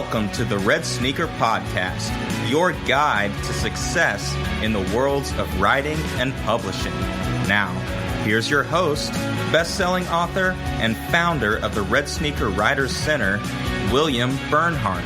Welcome to the Red Sneaker Podcast, your guide to success in the worlds of writing and publishing. Now, here's your host, best-selling author and founder of the Red Sneaker Writers Center, William Bernhardt.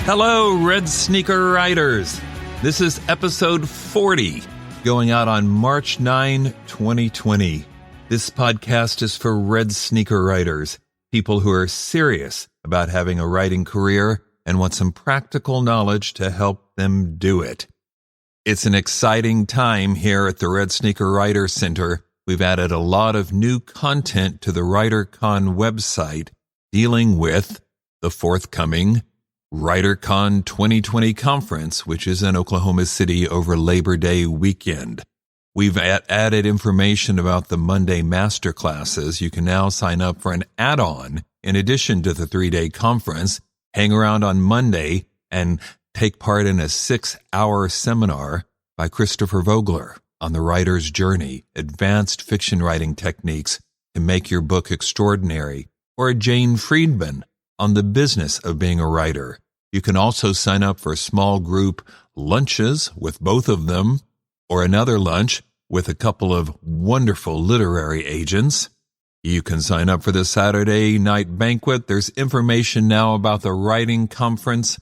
Hello, Red Sneaker Writers. This is episode 40, going out on March 9, 2020. This podcast is for Red Sneaker Writers, people who are serious about having a writing career and want some practical knowledge to help them do it. It's an exciting time here at the Red Sneaker Writer Center. We've added a lot of new content to the WriterCon website dealing with the forthcoming WriterCon 2020 conference, which is in Oklahoma City over Labor Day weekend. We've added information about the Monday masterclasses. You can now sign up for an add-on in addition to the 3-day conference. Hang around on Monday and take part in a 6-hour seminar by Christopher Vogler on the writer's journey, advanced fiction writing techniques to make your book extraordinary, or Jane Friedman on the business of being a writer. You can also sign up for small group lunches with both of them, or another lunch with a couple of wonderful literary agents. You can sign up for the Saturday night banquet. There's information now about the writing contests,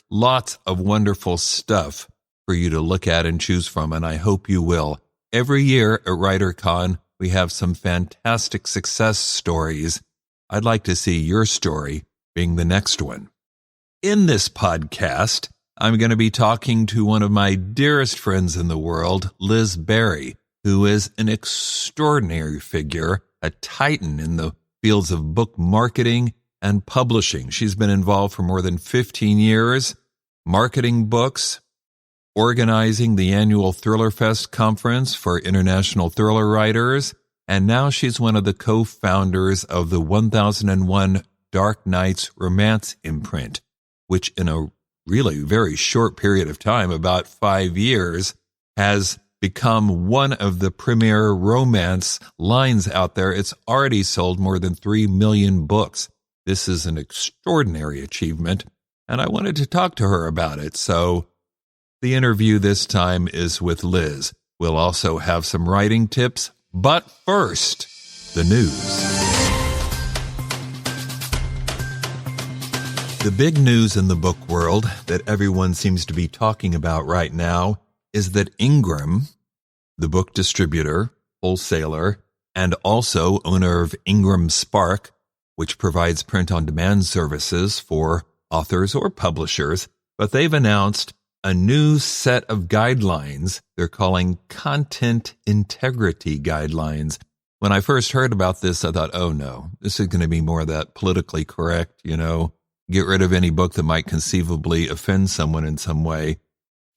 lots of wonderful stuff for you to look at and choose from, and I hope you will. Every year at WriterCon, we have some fantastic success stories. I'd like to see your story being the next one. In this podcast, I'm going to be talking to one of my dearest friends in the world, Liz Berry, who is an extraordinary figure, a titan in the fields of book marketing and publishing. She's been involved for more than 15 years, marketing books, organizing the annual Thriller Fest conference for international thriller writers, and now she's one of the co-founders of the 1001 Dark Nights romance imprint, which in a really very short period of time, about 5 years, has become one of the premier romance lines out there. It's already sold more than 3 million books. This is an extraordinary achievement, and I wanted to talk to her about it. So the interview this time is with Liz. We'll also have some writing tips, but first, the news. The big news in the book world that everyone seems to be talking about right now is that Ingram, the book distributor, wholesaler, and also owner of Ingram Spark, which provides print-on-demand services for authors or publishers, but they've announced a new set of guidelines they're calling content integrity guidelines. When I first heard about this, I thought, oh no, this is going to be more of that politically correct, get rid of any book that might conceivably offend someone in some way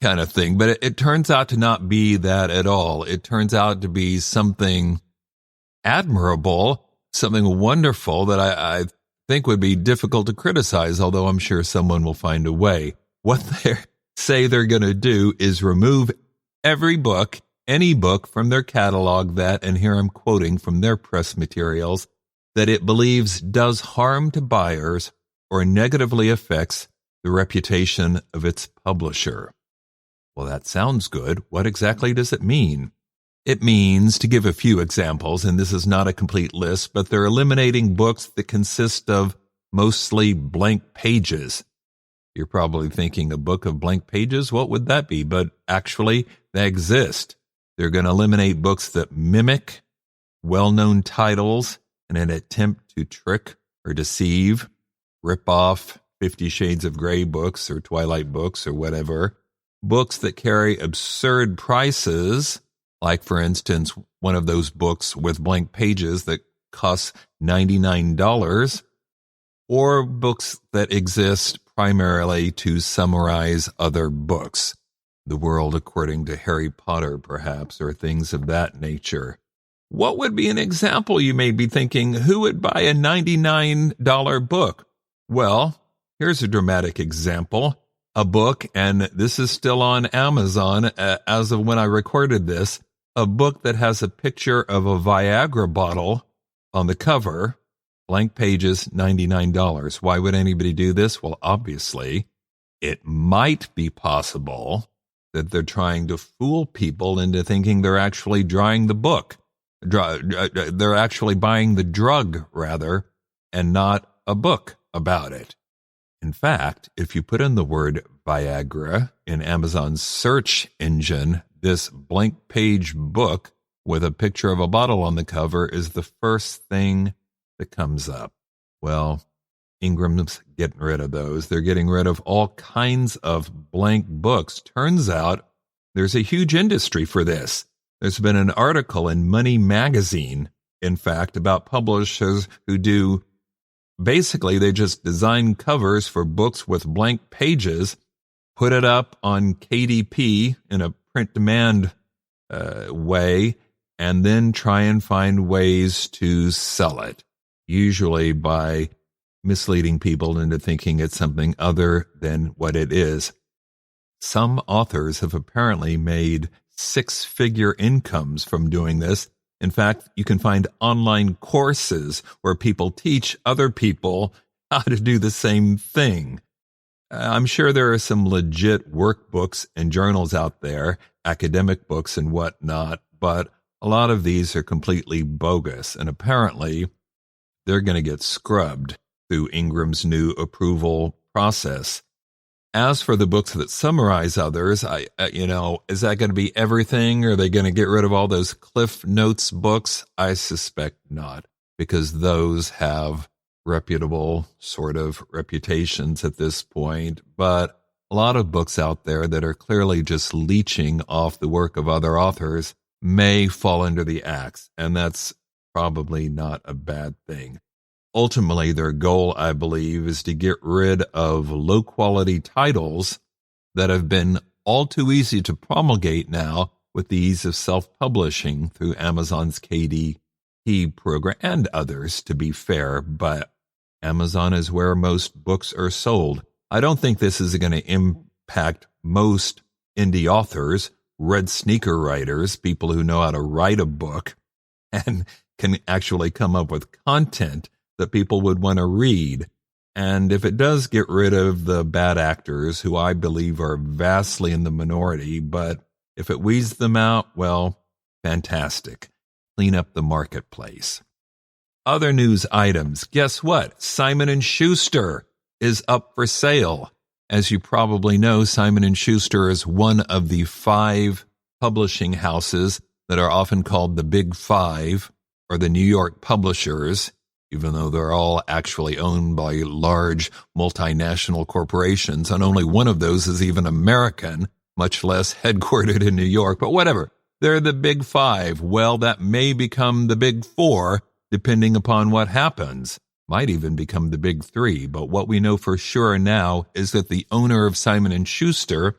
kind of thing. But it turns out to not be that at all. It turns out to be something admirable, something wonderful that I think would be difficult to criticize, although I'm sure someone will find a way. What they say they're going to do is remove every book, any book from their catalog that, and here I'm quoting from their press materials, that it believes does harm to buyers or negatively affects the reputation of its publisher. Well, that sounds good. What exactly does it mean? It means, to give a few examples, and this is not a complete list, but they're eliminating books that consist of mostly blank pages. You're probably thinking, a book of blank pages? What would that be? But actually, they exist. They're going to eliminate books that mimic well-known titles in an attempt to trick or deceive, rip off 50 Shades of Grey books or Twilight books or whatever. Books that carry absurd prices, like, for instance, one of those books with blank pages that costs $99, or books that exist primarily to summarize other books, the world according to Harry Potter, perhaps, or things of that nature. What would be an example? You may be thinking, who would buy a $99 book? Well, here's a dramatic example. A book, and this is still on Amazon as of when I recorded this, a book that has a picture of a Viagra bottle on the cover, Blank pages, $99. Why would anybody do this? Well, obviously, it might be possible that they're trying to fool people into thinking they're actually drawing the book. They're actually buying the drug, rather, and not a book about it. In fact, if you put in the word Viagra in Amazon's search engine, this blank page book with a picture of a bottle on the cover is the first thing that comes up. Well, Ingram's getting rid of those. They're getting rid of all kinds of blank books. Turns out there's a huge industry for this. There's been an article in Money Magazine, in fact, about publishers who do basically, they just design covers for books with blank pages, put it up on KDP in a print demand way, and then try and find ways to sell it, usually by misleading people into thinking it's something other than what it is. Some authors have apparently made six-figure incomes from doing this. In fact, you can find online courses where people teach other people how to do the same thing. I'm sure there are some legit workbooks and journals out there, academic books and whatnot, but a lot of these are completely bogus, and apparently they're going to get scrubbed through Ingram's new approval process. As for the books that summarize others, is that going to be everything? Are they going to get rid of all those Cliff Notes books? I suspect not, because those have reputable sort of reputations at this point. But a lot of books out there that are clearly just leeching off the work of other authors may fall under the axe, and that's probably not a bad thing. Ultimately, their goal, I believe, is to get rid of low-quality titles that have been all too easy to promulgate now with the ease of self-publishing through Amazon's KDP program and others, to be fair, but Amazon is where most books are sold. I don't think this is going to impact most indie authors, red sneaker writers, people who know how to write a book and can actually come up with content that people would want to read. And if it does get rid of the bad actors, who I believe are vastly in the minority, but if it weeds them out, well, fantastic. Clean up the marketplace. Other news items. Guess what? Simon & Schuster is up for sale. As you probably know, Simon & Schuster is one of the 5 publishing houses that are often called the Big Five, or the New York publishers, even though they're all actually owned by large multinational corporations, and only one of those is even American, much less headquartered in New York. But whatever, they're the Big Five. Well, that may become the Big Four, depending upon what happens. Might even become the Big Three. But what we know for sure now is that the owner of Simon & Schuster,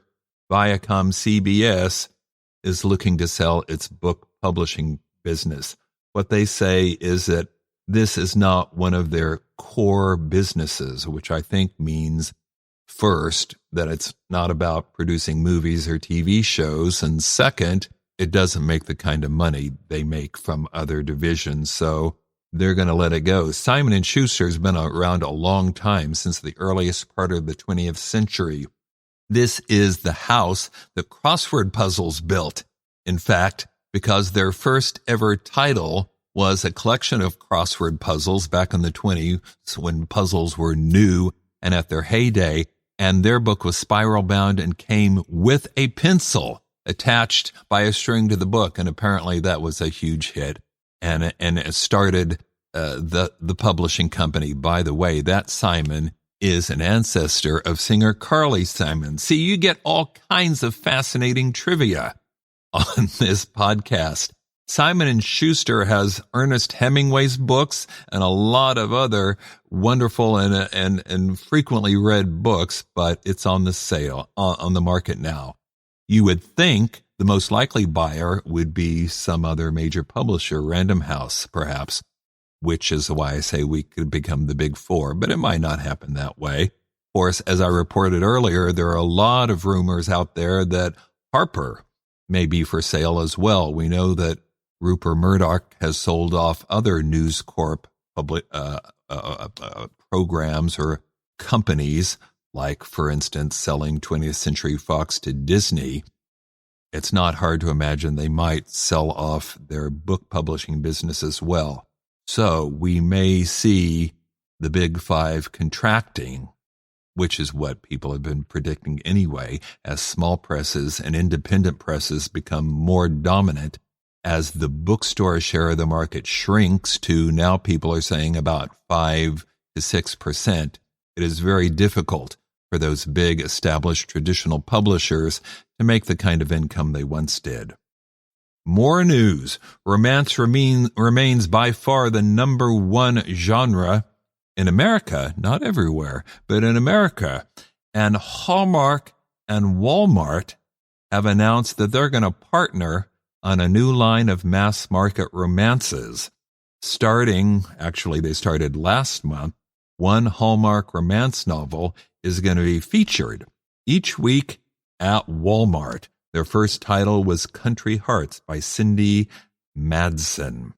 Viacom CBS, is looking to sell its book publishing business. What they say is that this is not one of their core businesses, which I think means, first, that it's not about producing movies or TV shows, and second, it doesn't make the kind of money they make from other divisions, so they're going to let it go. Simon & Schuster has been around a long time, since the earliest part of the 20th century. This is the house that crossword puzzles built. In fact, because their first ever title was a collection of crossword puzzles back in the 20s when puzzles were new and at their heyday, and their book was spiral bound and came with a pencil attached by a string to the book, and apparently that was a huge hit, and it started the publishing company. By the way, that Simon is an ancestor of singer Carly Simon. See, you get all kinds of fascinating trivia on this podcast. Simon & Schuster has Ernest Hemingway's books and a lot of other wonderful and frequently read books, but it's on the sale, on the market now. You would think the most likely buyer would be some other major publisher, Random House, perhaps, which is why I say we could become the Big Four, but it might not happen that way. Of course, as I reported earlier, there are a lot of rumors out there that Harper may be for sale as well. We know that Rupert Murdoch has sold off other News Corp programs or companies, like, for instance, selling 20th Century Fox to Disney, it's not hard to imagine they might sell off their book publishing business as well. So we may see the big five contracting, which is what people have been predicting anyway, as small presses and independent presses become more dominant. As the bookstore share of the market shrinks to, now people are saying, about 5 to 6%, it is very difficult for those big established traditional publishers to make the kind of income they once did. More news. Romance remains by far the number one genre in America, not everywhere, but in America. And Hallmark and Walmart have announced that they're going to partner on a new line of mass market romances. Actually they started last month, one Hallmark romance novel is going to be featured each week at Walmart. Their first title was Country Hearts by Cindy Madsen.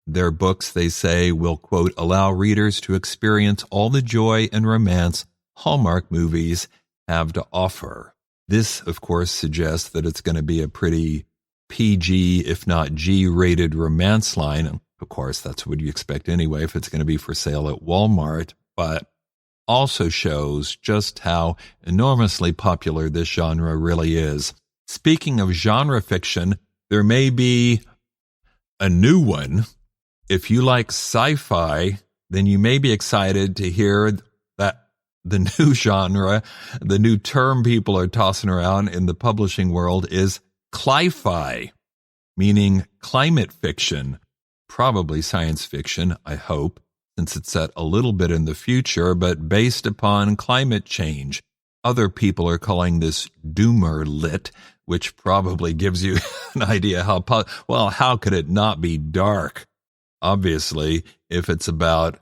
Their books, they say, will, quote, allow readers to experience all the joy and romance Hallmark movies have to offer. This, of course, suggests that it's going to be a pretty PG, if not G-rated romance line. Of course, that's what you expect anyway if it's going to be for sale at Walmart, but also shows just how enormously popular this genre really is. Speaking of genre fiction, there may be a new one. If you like sci-fi, then you may be excited to hear that the new genre, the new term people are tossing around in the publishing world is Cli-fi, meaning climate fiction, probably science fiction, I hope, since it's set a little bit in the future, but based upon climate change. Other people are calling this doomer lit, which probably gives you an idea how could it not be dark? Obviously, if it's about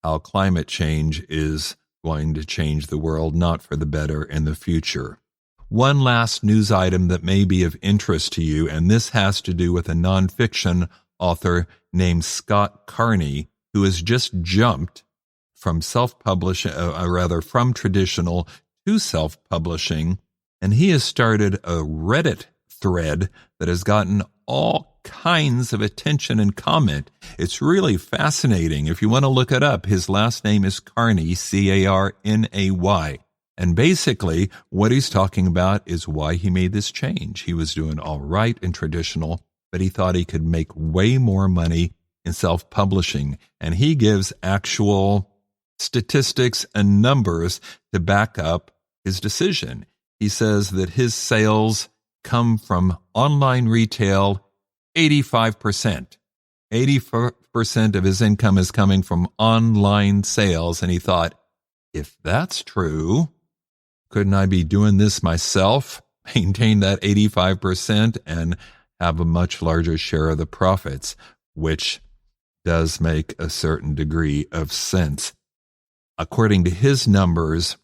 how climate change is going to change the world, not for the better in the future. One last news item that may be of interest to you, and this has to do with a nonfiction author named Scott Carney, who has just jumped from from traditional to self-publishing, and he has started a Reddit thread that has gotten all kinds of attention and comment. It's really fascinating. If you want to look it up, his last name is Carney, C-A-R-N-A-Y. And basically, what he's talking about is why he made this change. He was doing all right in traditional, but he thought he could make way more money in self-publishing. And he gives actual statistics and numbers to back up his decision. He says that his sales come from online retail 85%. 80% of his income is coming from online sales. And he thought, if that's true, couldn't I be doing this myself, maintain that 85% and have a much larger share of the profits, which does make a certain degree of sense. According to his numbers,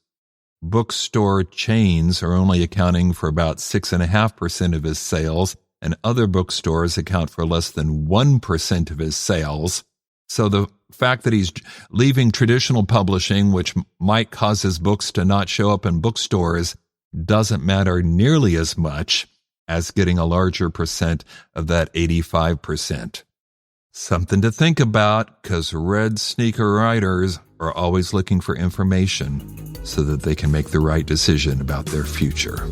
bookstore chains are only accounting for about 6.5% of his sales, and other bookstores account for less than 1% of his sales. So the fact that he's leaving traditional publishing, which might cause his books to not show up in bookstores, doesn't matter nearly as much as getting a larger percent of that 85%. Something to think about, because red sneaker writers are always looking for information so that they can make the right decision about their future.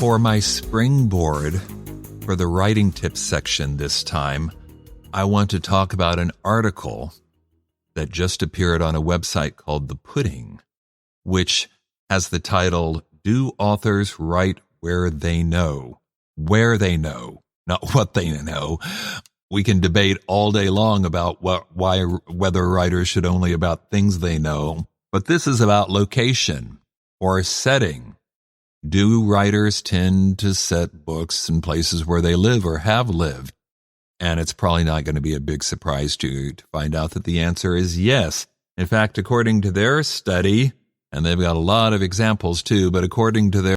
For my springboard for the writing tips section this time, I want to talk about an article that just appeared on a website called The Pudding, which has the title, Do Authors Write Where They Know? Where they know, not what they know. We can debate all day long about whether writers should only about things they know, but this is about location or setting. Do writers tend to set books in places where they live or have lived? And it's probably not going to be a big surprise to you to find out that the answer is yes. In fact, according to their study, and they've got a lot of examples too, but according to their